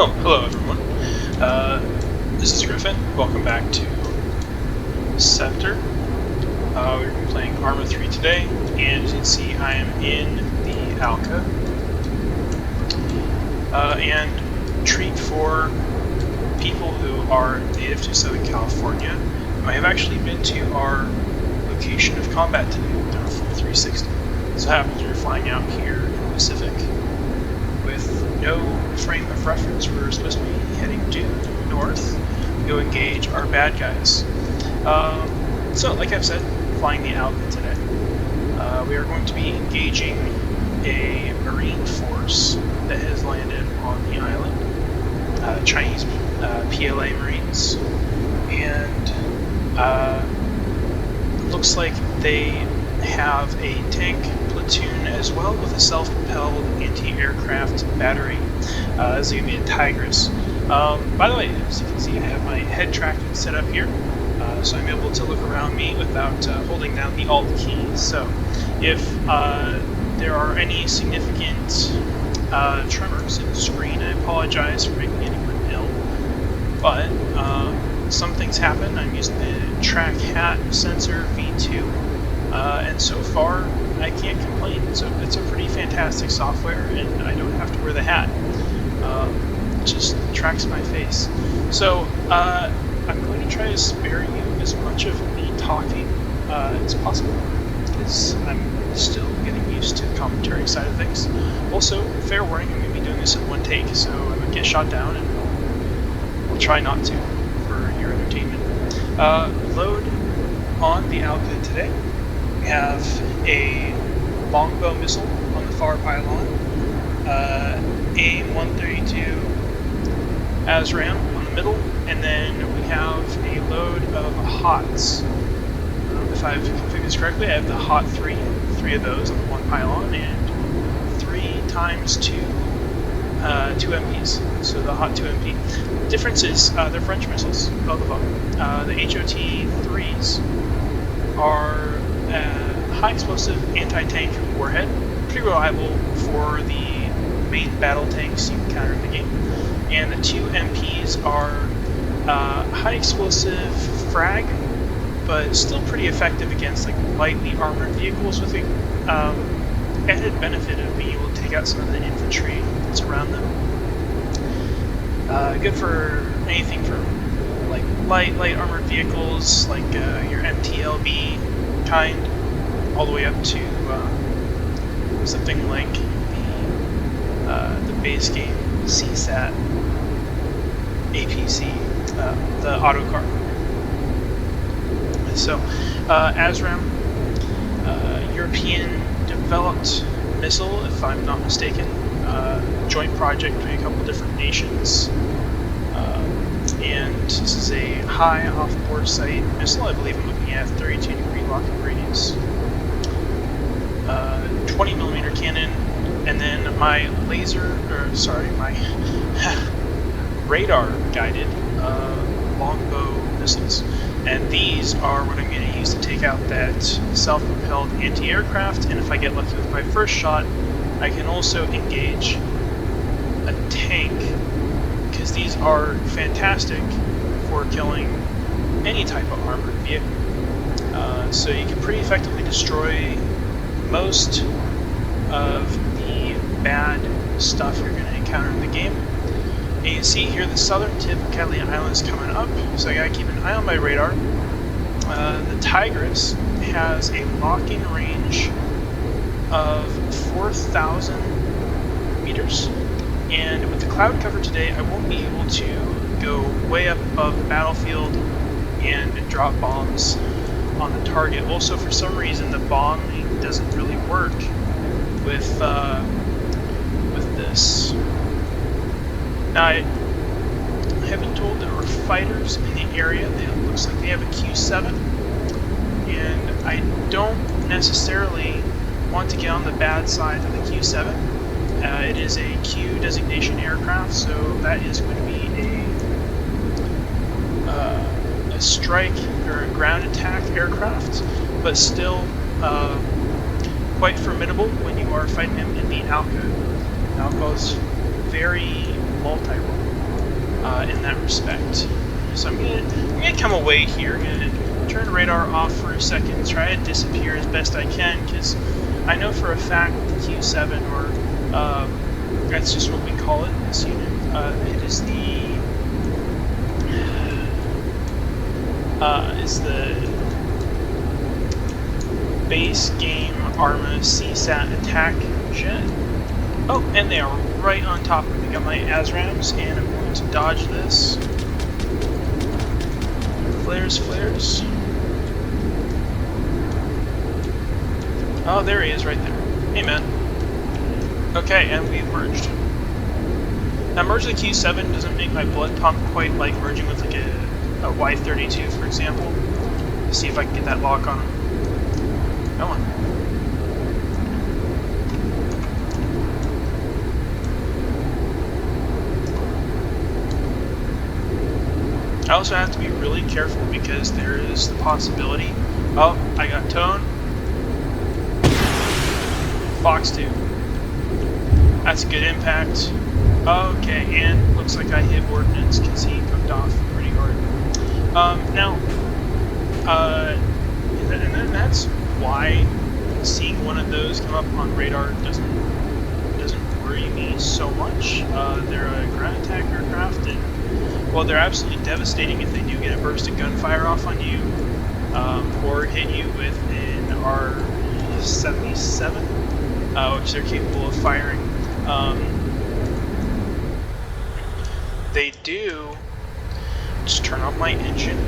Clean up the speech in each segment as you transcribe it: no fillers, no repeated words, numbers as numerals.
Oh, hello everyone. This is Griffin. Welcome back to SCEPTER. We're going to be playing Arma 3 today, and as you can see, I am in the ALCA. And treat for people who are native to Southern California, I have actually been to our location of combat today. We've done a full 360. So it happens we're flying out here in the Pacific with no frame of reference. We're supposed to be heading due north to go engage our bad guys. So, like I've said, flying the ALCA today. We are going to be engaging a marine force that has landed on the island, Chinese PLA Marines, and looks like they have a tank platoon as well with a self-propelled anti-aircraft battery. This is going to be a Tigress. By the way, as you can see, I have my head tracking set up here, so I'm able to look around me without holding down the Alt key. So if there are any significant tremors in the screen, I apologize for making anyone ill, but some things happen. I'm using the track hat sensor V2, and so far I can't complain. It's a pretty fantastic software, and I don't have to wear the hat. It just tracks my face. So I'm going to try to spare you as much of me talking as possible, because I'm still getting used to the commentary side of things. Also, fair warning, I'm going to be doing this in one take, so I would get shot down, and I'll try not to for your entertainment. Load on the ALCA today. We have a longbow missile on the far pylon, AIM-132 ASRAM on the middle, and then we have a load of HOTs. If I've configured this correctly, I have the HOT 3 of those on the one pylon, and 3 times 2 MPs, so the HOT 2 MP. The difference is they're French missiles, both of them. The HOT-3s are high explosive anti-tank warhead, pretty reliable for the main battle tanks you encounter in the game. And the 2 MPs are high explosive frag, but still pretty effective against like lightly armored vehicles, with the added benefit of being able to take out some of the infantry that's around them. Good for anything from like light armored vehicles, like your MTLB kind, all the way up to something like the base game CSAT APC, the autocar. So, ASRAM, European developed missile, if I'm not mistaken, joint project between a couple different nations, and this is a high off-board sight missile. I believe I'm looking at 32-degree locking radius, 20mm cannon, and then my my radar-guided longbow missiles. And these are what I'm going to use to take out that self-propelled anti-aircraft, and if I get lucky with my first shot, I can also engage a tank, because these are fantastic for killing any type of armored vehicle. So you can pretty effectively destroy most of the bad stuff you're going to encounter in the game. And you can see here the southern tip of Catalina Island is coming up, so I gotta keep an eye on my radar. The Tigress has a locking range of 4,000 meters, and with the cloud cover today, I won't be able to go way up above the battlefield and drop bombs on the target. Also, for some reason, the bombing doesn't really work with this. Now, I have been told there are fighters in the area. It looks like they have a Q7, and I don't necessarily want to get on the bad side of the Q7. It is a Q designation aircraft, so that is going to be a strike or a ground attack aircraft, but still quite formidable when you are fighting him in the ALCA. ALCA is very multi-role. in that respect. So I'm gonna come away here. I'm gonna turn the radar off for a second, try to disappear as best I can, because I know for a fact the Q7, or that's just what we call it in this unit. It is the base game ARMA CSAT attack jet. Oh, and they are right on top of me. I got my ASRAMs, and I'm going to dodge this. Flares, flares. Oh, there he is right there. Hey, man. Okay, and we've merged. Now, merging the Q7 doesn't make my blood pump quite like merging with like a Y32, for example. Let's see if I can get that lock on him. Come on. I also have to be really careful because there is the possibility. Oh, I got tone. Fox 2. That's a good impact. Okay, and looks like I hit ordnance because he cooked off pretty hard. And that's why seeing one of those come up on radar doesn't worry me so much. They're a ground attack aircraft, and well, they're absolutely devastating if they do get a burst of gunfire off on you, or hit you with an R-77, which they're capable of firing. They do. Just turn off my engine.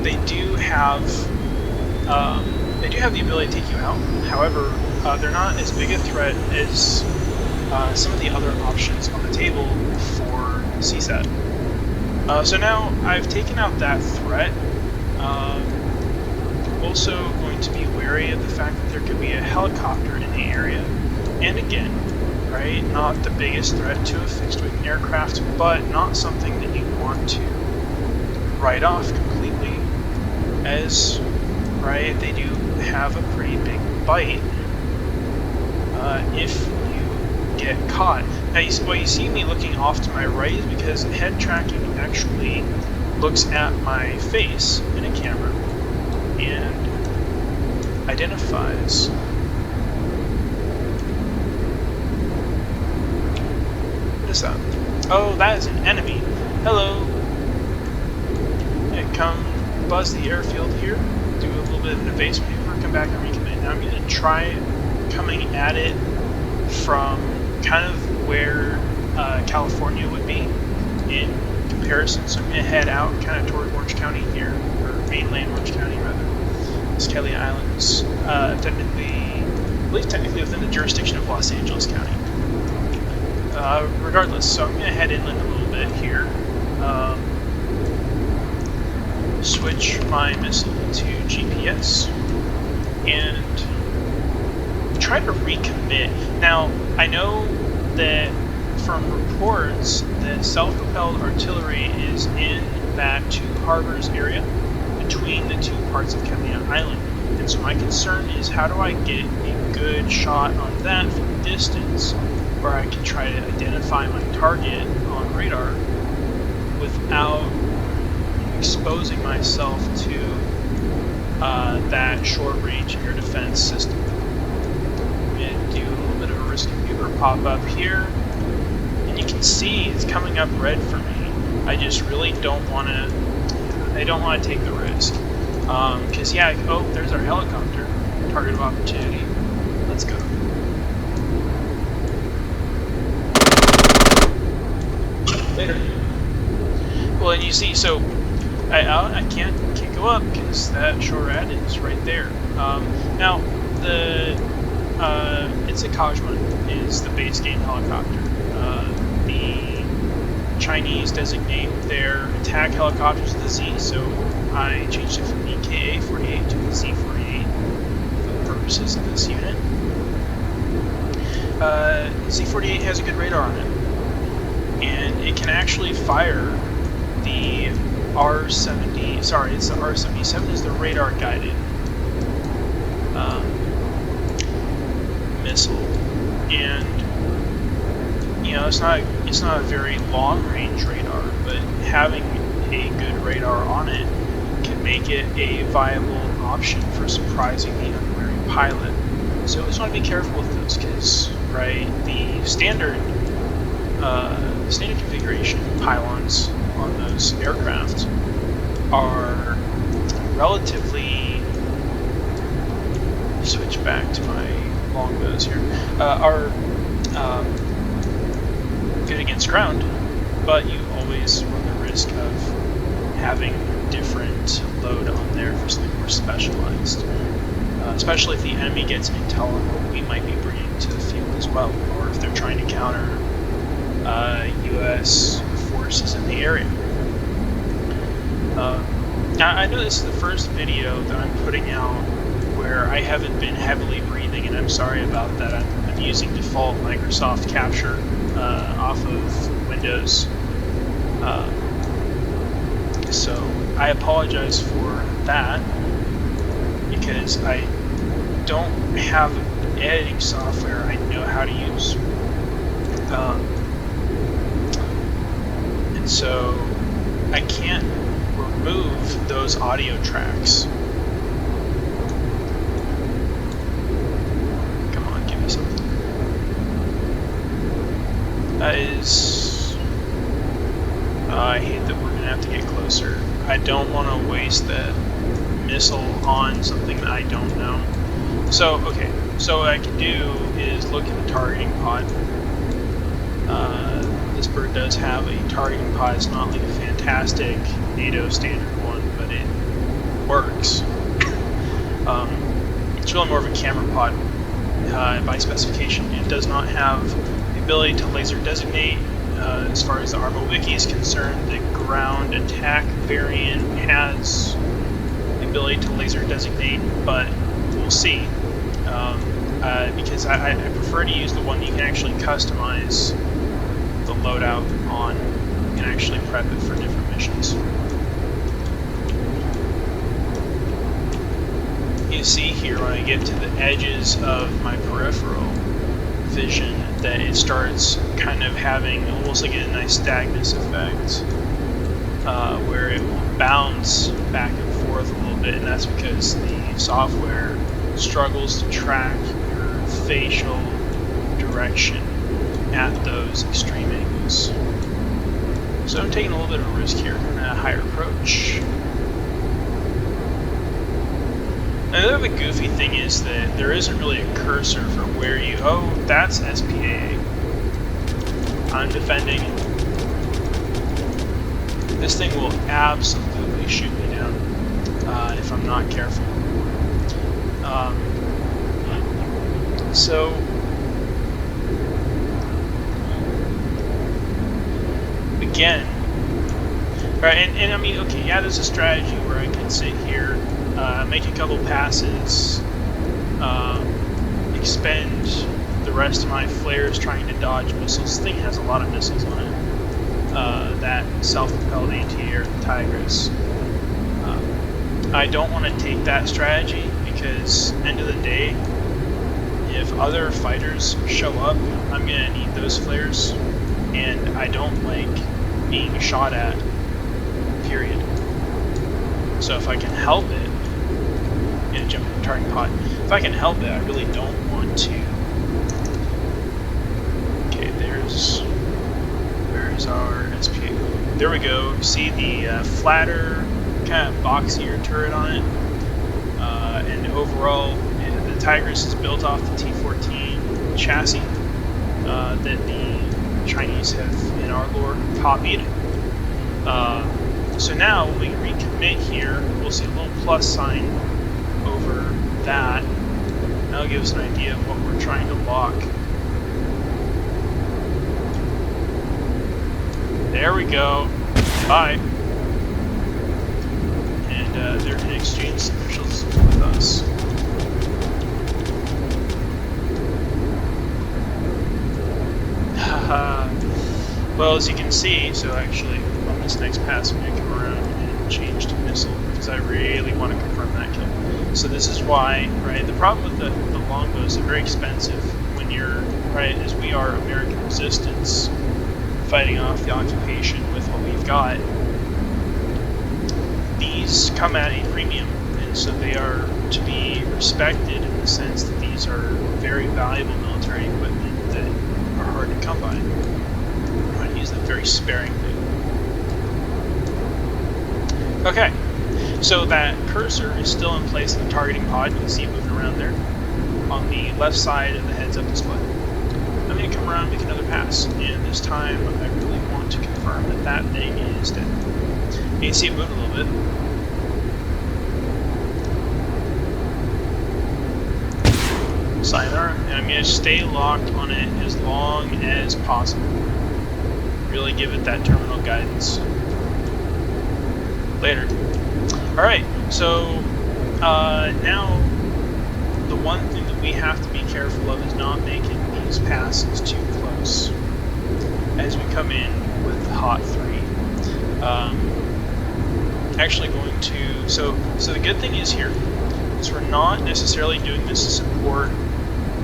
They do have the ability to take you out. However, they're not as big a threat as some of the other options on the table for CSAT. So now I've taken out that threat. Also going to be wary of the fact that there could be a helicopter in the area. And again, right, not the biggest threat to a fixed-wing aircraft, but not something that you want to write off completely, as, right, they do have a pretty big bite if you get caught. Now, you see me looking off to my right is because head tracking actually looks at my face in a camera and identifies what is that? Oh, that is an enemy. Hello. And come buzz the airfield here, do a little bit of an evasive maneuver, come back and recommit. Now I'm going to try coming at it from kind of where California would be in comparison. So I'm going to head out kind of toward Orange County here, or mainland Orange County rather. This Catalina Island is I believe technically within the jurisdiction of Los Angeles County. Regardless, so I'm going to head inland a little bit here. Switch my missile to GPS and try to recommit. Now, I know that from reports that self-propelled artillery is in that two harbors area between the two parts of Catalina Island. And so my concern is, how do I get a good shot on that from a distance where I can try to identify my target on radar without exposing myself to that short-range air defense system. I'm going to do a little bit of a risky maneuver, pop up here, and you can see it's coming up red for me. I just really don't want to. I don't want to take the risk, because yeah. Oh, there's our helicopter. Target of opportunity. Let's go. Later. Well, and you see, so I can't go up because that SHORAD is right there. Now, the Kajman is the base game helicopter. The Chinese designate their attack helicopters the Z, so I changed it from the KA-48 to the Z-48 for the purposes of this unit. Z-48 has a good radar on it, and it can actually fire the R-70, sorry, it's the R-77 is the radar guided missile, and you know, it's not a very long range radar, but having a good radar on it can make it a viable option for surprising the unwary pilot. So we just want to be careful with those, because right, the standard configuration pylons on those aircraft are relatively, switch back to my longbows here, are good against ground, but you always run the risk of having different load on there for something more specialized, especially if the enemy gets intel on what we might be bringing to the field as well, or if they're trying to counter U.S. forces in the area. I know this is the first video that I'm putting out where I haven't been heavily breathing, and I'm sorry about that. I'm using default Microsoft Capture off of Windows, so I apologize for that, because I don't have editing software I know how to use, and so I can't remove those audio tracks. Come on, give me something. That is... I hate that we're going to have to get closer. I don't want to waste that missile on something that I don't know. So, okay, so what I can do is look at the targeting pod. This bird does have a targeting pod. It's not like a fantastic NATO standard one, but it works. It's really more of a camera pod by specification. It does not have the ability to laser designate. As far as the Armo Wiki is concerned, the ground attack variant has the ability to laser designate, but we'll see. Because I prefer to use the one that you can actually customize the loadout on and actually prep it for different missions. You see here when I get to the edges of my peripheral vision that it starts kind of having almost like a nice stagnance effect, where it will bounce back and forth a little bit, and that's because the software struggles to track your facial direction at those extreme angles. So I'm taking a little bit of a risk here at a higher approach. Another goofy thing is that there isn't really a cursor for where you... Oh, that's SPAA. I'm defending. This thing will absolutely shoot me down if I'm not careful. So... Again... Right, and I mean, okay, yeah, there's a strategy where I can sit here, make a couple passes, expend the rest of my flares trying to dodge missiles. This thing has a lot of missiles on it. That self-propelled anti-air Tigris. I don't want to take that strategy because, end of the day, if other fighters show up, I'm going to need those flares, and I don't like being shot at, period. So if I can help it, and jump in the targeting pod, if I can help it, I really don't want to. Okay, where's our SPA? There we go. See the flatter, kind of boxier turret on it, and overall, the Tigris is built off the T-14 chassis that the Chinese have, in our lore, copied. So now, when we recommit here, we'll see a little plus sign over that. That'll give us an idea of what we're trying to lock. There we go. Bye. And they're going to exchange some missiles with us. Well, as you can see, so actually on this next pass I'm going to come around and change to missile because I really want to confirm that kill. So this is why, right, the problem with the longbows, they're very expensive when you're right? As we are American resistance, fighting off the occupation with what we've got. These come at a premium, and so they are to be respected in the sense that these are very valuable military equipment that are hard to come by. I'm going to use them very sparingly. Okay, so that cursor is still in place in the targeting pod. You can see it moving around there on the left side of the heads-up display. I'm going to come around and make another pass, and this time I really want to confirm that that thing is dead. You can see it move a little bit. Sayonara, and I'm going to stay locked on it as long as possible. Really give it that terminal guidance. Later. Alright, so now the one thing that we have to be careful of is not making these passes too close as we come in with the Hot 3. Actually going to, so the good thing is here is we're not necessarily doing this to support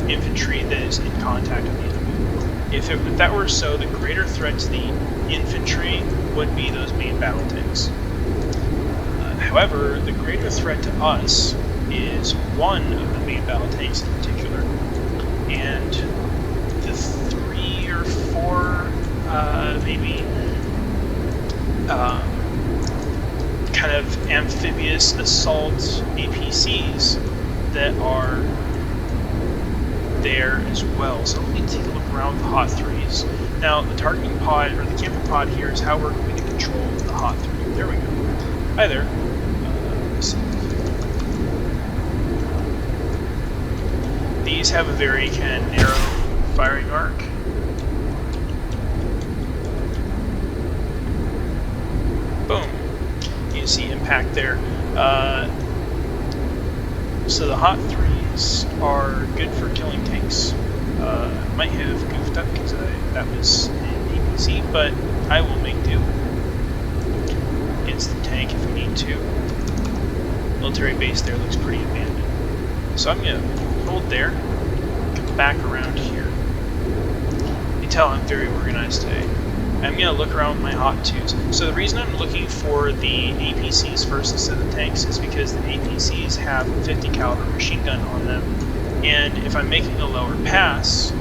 infantry that is in contact with the enemy. If that were so, the greater threat to the infantry would be those main battle tanks. However, the greater threat to us is one of the main battle tanks in particular, and the 3 or 4 maybe kind of amphibious assault APCs that are there as well. So let me take a look around with the Hot 3s. Now the targeting pod, or the camping pod here, is how we're going to control the Hot 3. There we go. Hi there. Let's see. These have a very kind of narrow firing arc. Boom. You can see impact there. So the Hot 3s are good for killing tanks. Might have goofed up because that was an APC, but I will make do against the tank if we need to. Military base there looks pretty abandoned. So I'm going to hold there, come back around here. You can tell I'm very organized today. I'm going to look around with my Hot 2s. So the reason I'm looking for the APCs first instead of the tanks is because the APCs have a 50 caliber machine gun on them, and if I'm making a lower pass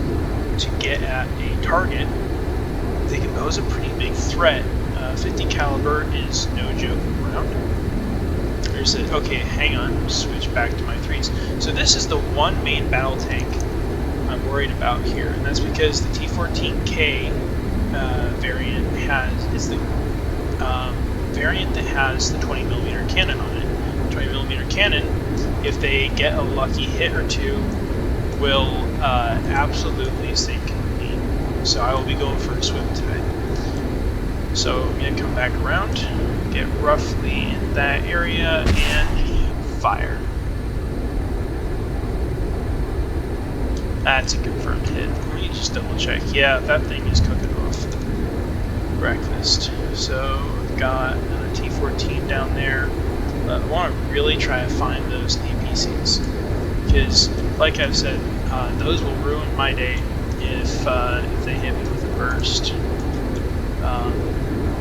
to get at a target, they can pose a pretty big threat. 50 caliber is no joke around. There's a, okay, hang on, switch back to my 3s. So this is the one main battle tank I'm worried about here, and that's because the T14K variant is the variant that has the 20mm cannon on it. 20mm cannon, if they get a lucky hit or two, will absolutely sink me. So I will be going for a swim today. So I'm going to come back around, get roughly in that area, and fire. That's a confirmed hit. Let me just double check. Yeah, that thing is cooking off breakfast. So I've got another T14 down there. I want to really try to find those APCs, because, like I've said, those will ruin my day if they hit me with a burst.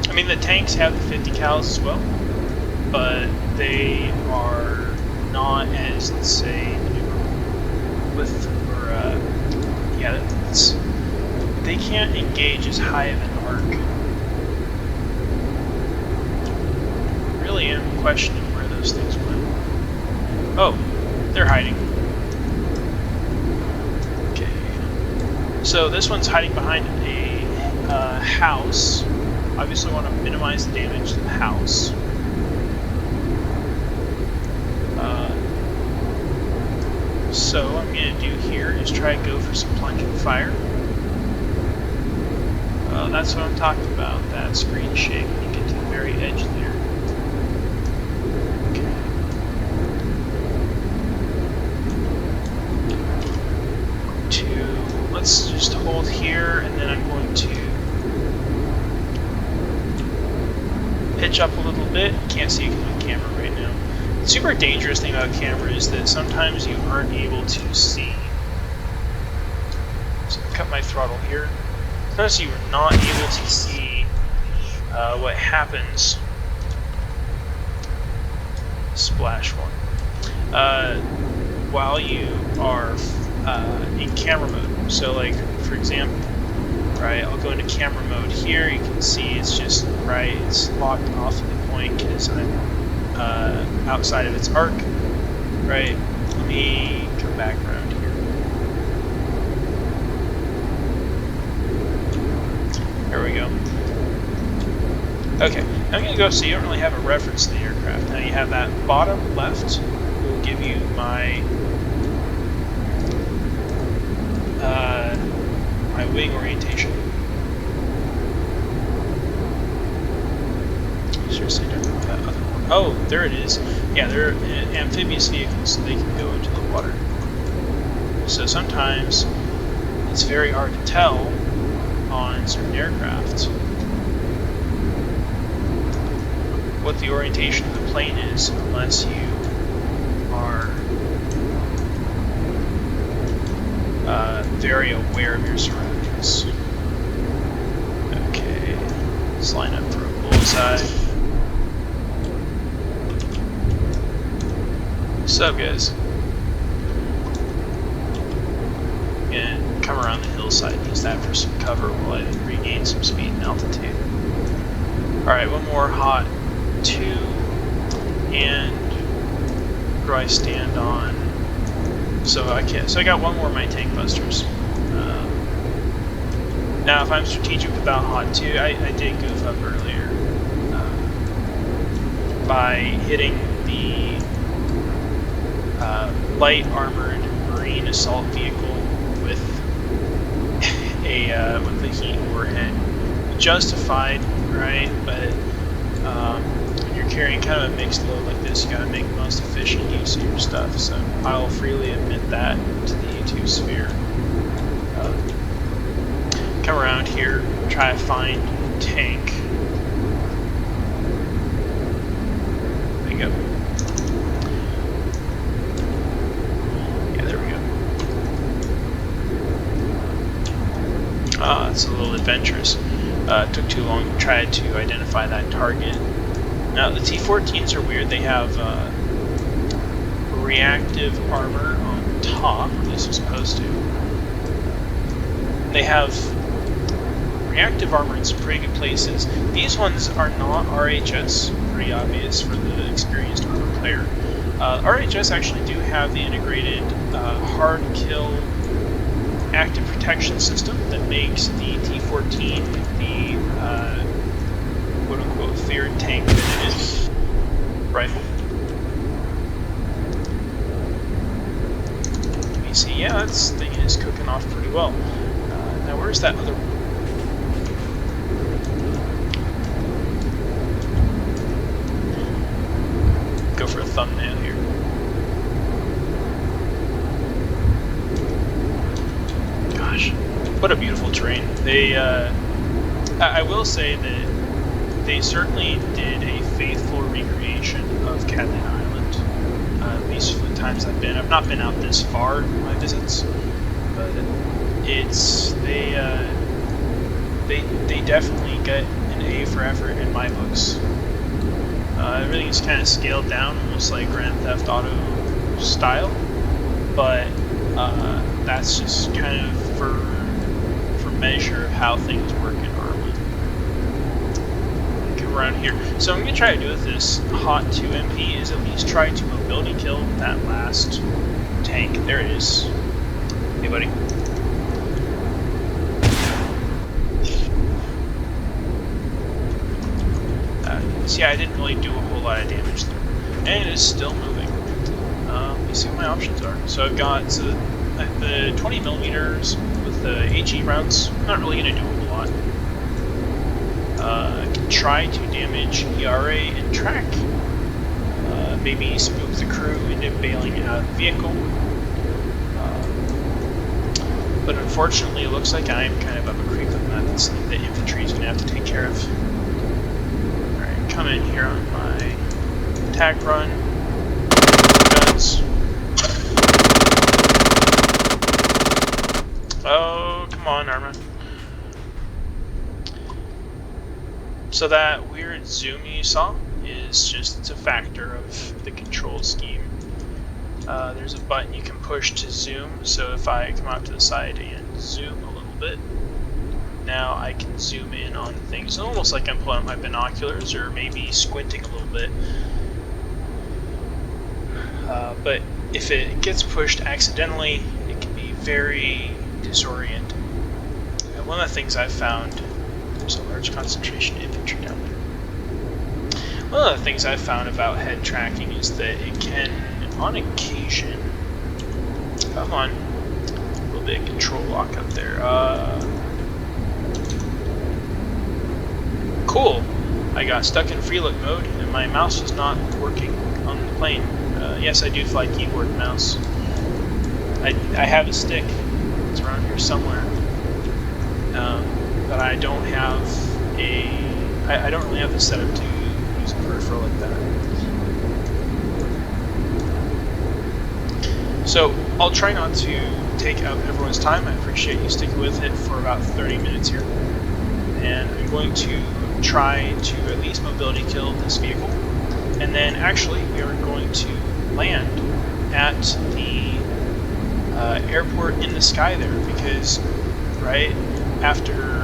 I mean, the tanks have the 50 cals as well, but they are not as, let's say, with, or yeah, they can't engage as high of an arc. I really am questioning where those things went. Oh, they're hiding. Okay. So this one's hiding behind a house. Obviously want to minimize the damage to the house. So what I'm going to do here is try to go for some plunging fire. That's what I'm talking about, that screen shake when you get to the very edge there. Okay. Let's just hold here, and then I'm going to pitch up a little bit. Can't see it on camera right now. The super dangerous thing about camera is that sometimes you aren't able to see. So cut my throttle here. Notice you are not able to see what happens. Splash one. While you are in camera mode. So, like, for example, right, I'll go into camera mode here. You can see it's just, right, it's locked off at the point because I'm outside of its arc. Right, let me come back around here. There we go. Okay, I'm going to go so you don't really have a reference to the aircraft. Now you have that bottom left will give you my my wing orientation. Seriously, don't know that other one. Oh, there it is. Yeah, they're amphibious vehicles, so they can go into the water. So sometimes it's very hard to tell on certain aircraft what the orientation of the plane is unless you are very aware of your surroundings. Okay, let's line up for a bullseye. What's up, guys? And come around the hillside and use that for some cover while I regain some speed and altitude. Alright, one more hot 2, and where do I stand on? So I got one more of my tank busters. Now, if I'm strategic about hot 2, I did goof up earlier by hitting the light armored marine assault vehicle with a heat warhead. Justified, right? But when you're carrying kind of a mixed load like this, you gotta make the most efficient use of your stuff. So I'll freely admit that to the YouTube sphere. Come around here, try to find tank. There you go. Yeah, there we go. Ah, it's a little adventurous. It took too long to try to identify that target. Now, the T-14s are weird. They have reactive armor on top, at least they're supposed to. They have reactive armor in some pretty good places. These ones are not RHS, pretty obvious for the experienced armor player. RHS actually do have the integrated hard kill active protection system that makes the T-14 the quote-unquote feared tank that it is. Rifle. You see, yeah, this thing is cooking off pretty well. Now, where's that other one? Go for a thumbnail here. Gosh, what a beautiful terrain. They, I will say that they certainly did a faithful recreation of Catalina Island, at least for the times I've been. I've not been out this far in my visits, but it's they definitely get an A for effort in my books. Everything is kind of scaled down, almost like Grand Theft Auto style, but that's just kind of for measure of how things work in Arma. Come around here. So I'm going to try to do with this Hot 2 MP is at least try to mobility kill that last tank. There it is. Hey, buddy. See, I didn't really do a whole lot of damage there. And it is still moving. Let me see what my options are. So I've got the 20 millimeters with the HE rounds. Not really going to do a whole lot. I can try to damage ERA and track. Maybe spook the crew into bailing out of the vehicle. But unfortunately, it looks like I'm kind of up a creek on that. That's something the infantry's going to have to take care of. Come in here on my attack run. Guns. Oh, come Come on, Arma. So that weird zoom you saw is just a factor of the control scheme. There's a button you can push to zoom, so if I come out to the side and zoom a little bit, now I can zoom in on things almost like I'm pulling out my binoculars or maybe squinting a little bit. But if it gets pushed accidentally, it can be very disorienting. One of the things I've found, there's a large concentration of infantry down there. One of the things I've found about head tracking is that it can, on occasion, come on, a little bit of control lock up there. Cool. I got stuck in free look mode and my mouse was not working on the plane. Yes, I do fly keyboard and mouse. I have a stick. It's around here somewhere. But I don't have I don't really have the setup to use a peripheral like that. So I'll try not to take up everyone's time. I appreciate you sticking with it for about 30 minutes here. And I'm going to try to at least mobility kill this vehicle. And then actually we are going to land at the airport in the sky there, because right after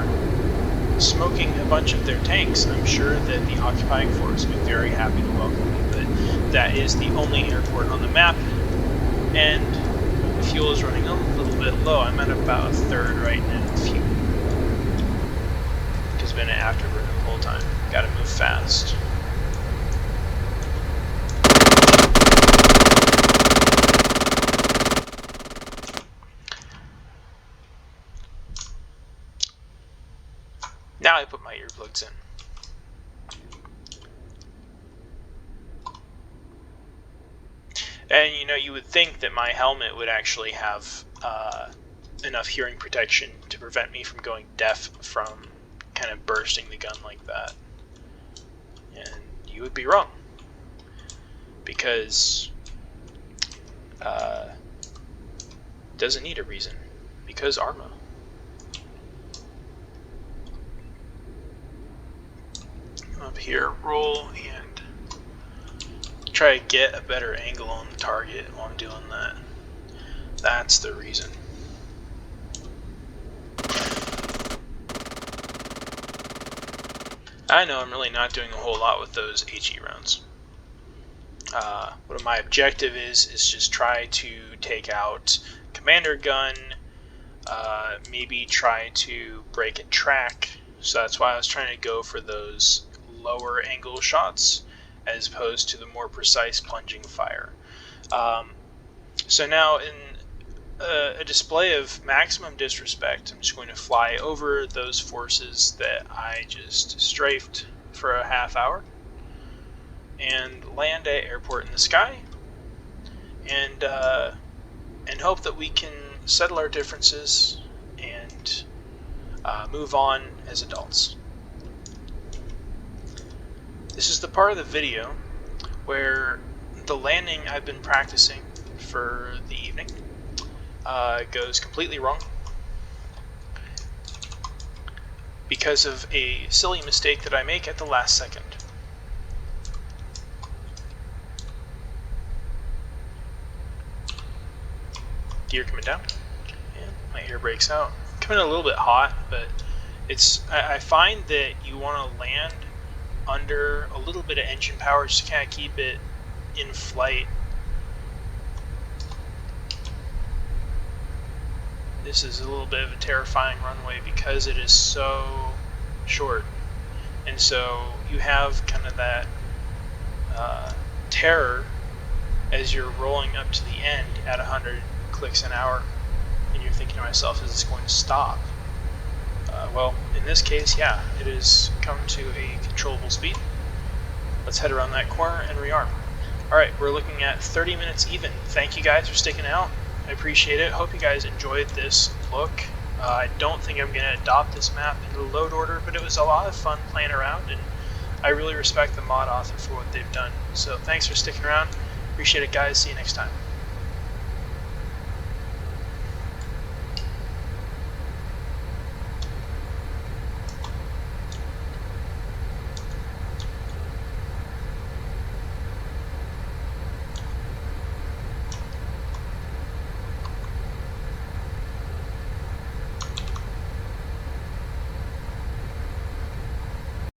smoking a bunch of their tanks, I'm sure that the occupying force will be very happy to welcome me. But that is the only airport on the map, and the fuel is running a little bit low. I'm at about a third right now fuel. It's been an afterburner the whole time. Gotta move fast. Now I put my earplugs in. And you know, you would think that my helmet would actually have enough hearing protection to prevent me from going deaf from kind of bursting the gun like that. And you would be wrong. Because doesn't need a reason. Because Arma. Up here, roll, and try to get a better angle on the target while I'm doing that. That's the reason. I know I'm really not doing a whole lot with those HE rounds. What my objective is just try to take out commander gun, maybe try to break and track. So that's why I was trying to go for those lower angle shots as opposed to the more precise plunging fire. So now in a display of maximum disrespect, I'm just going to fly over those forces that I just strafed for a half hour and land at airport in the sky, and hope that we can settle our differences and move on as adults. This is the part of the video where the landing I've been practicing for the evening goes completely wrong because of a silly mistake that I make at the last second. Gear coming down, and my air brakes out. Coming in a little bit hot, but I find that you want to land under a little bit of engine power just to kind of keep it in flight. This is a little bit of a terrifying runway because it is so short, and so you have kind of that terror as you're rolling up to the end at 100 clicks an hour, and you're thinking to myself, is this going to stop? Well, in this case, yeah, it has come to a controllable speed. Let's head around that corner and rearm. Alright, we're looking at 30 minutes even. Thank you guys for sticking out. I appreciate it. Hope you guys enjoyed this look. I don't think I'm going to adopt this map in the load order, but it was a lot of fun playing around, and I really respect the mod author for what they've done. So thanks for sticking around. Appreciate it, guys. See you next time.